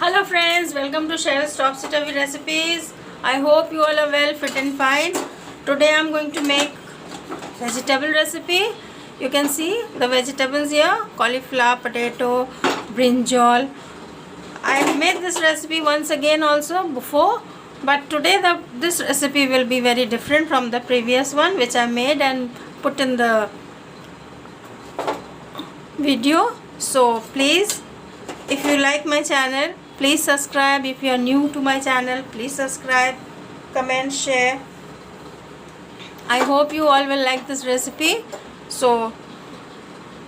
Hello friends, welcome to Cheryl's Topsy Turvy Recipes. I hope you all are well, fit and fine. Today I am going to make vegetable recipe. You can see the vegetables here: cauliflower, potato, brinjal. I made this recipe once again also before, but today this recipe will be very different from the previous one which I made and put in the video. So please, if you like my channel, please subscribe. If you are new to my channel, please subscribe, comment, share. I hope you all will like this recipe. So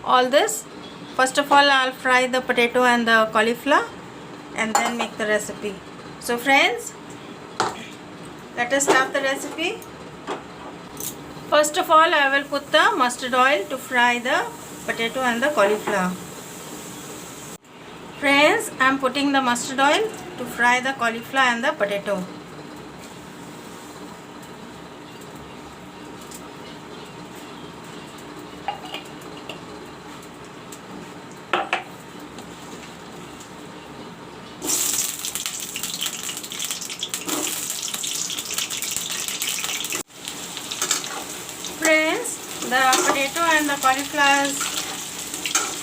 all this, first of all I'll fry the potato and the cauliflower and then make the recipe. So friends, let us start the recipe. First of all I will put the mustard oil to fry the potato and the cauliflower. Friends, I am putting the mustard oil to fry the cauliflower and the potato. Friends, the potato and the cauliflower is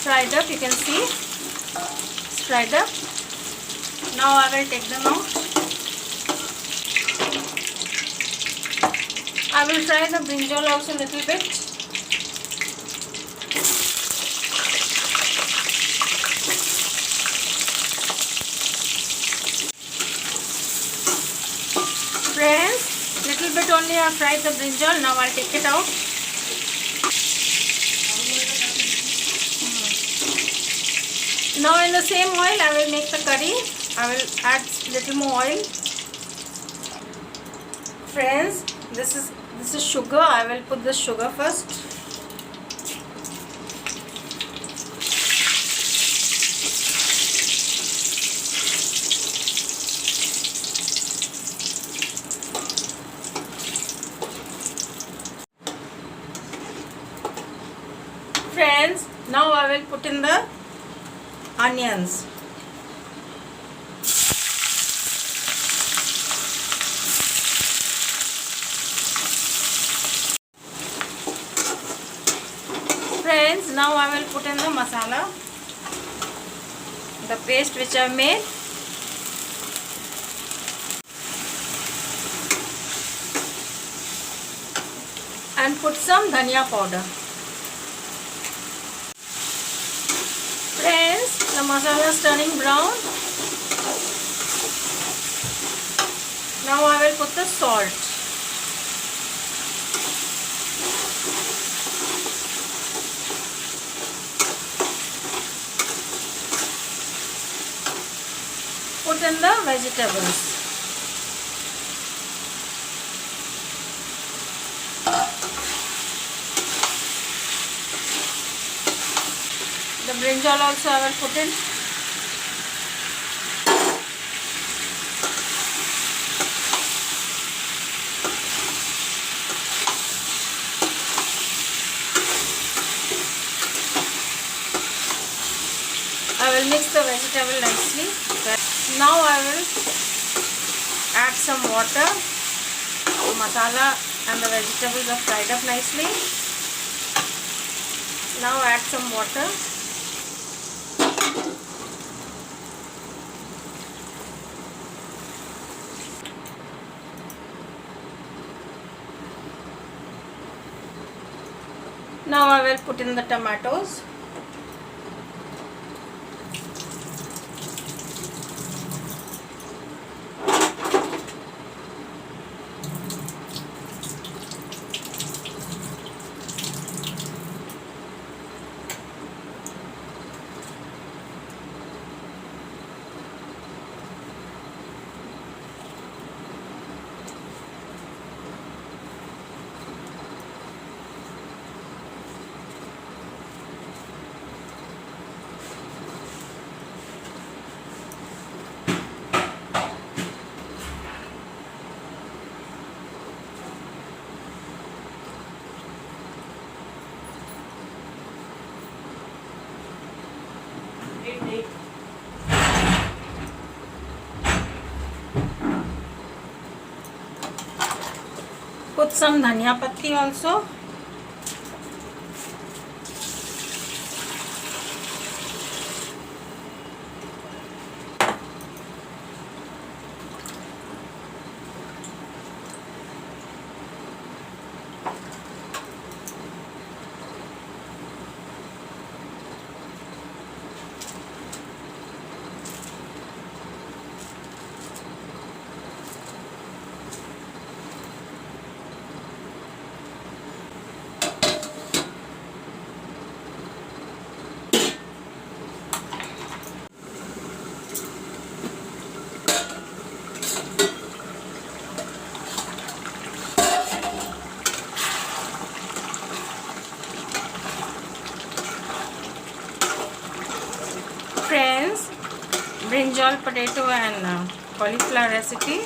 fried up, you can see. Fried up. Now I will take them out. I will fry the brinjal also a little bit. Friends, little bit only I fried the brinjal. Now I'll take it out. Now in the same oil I will make the curry. I will add little more oil. Friends, this is sugar. I will put the sugar first. Friends, now I will put in the onions. Friends, now I will put in the masala, the paste which I made. And put some dhania powder. Friends, the masala is turning brown. Now I will put the salt. Put in the vegetables. The brinjal also I will put in. I will mix the vegetable nicely. Now I will add some water. The masala and the vegetables are fried up nicely. Now add some water. Now I will put in the tomatoes. put some dhania patti also. Friends, brinjal potato and cauliflower recipe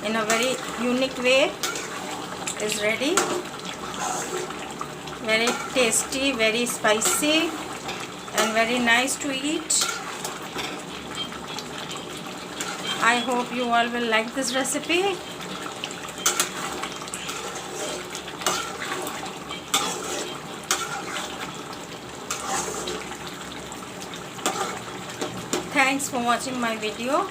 in a very unique way is ready. Very tasty, very spicy and very nice to eat. I hope you all will like this recipe. Thanks for watching my video.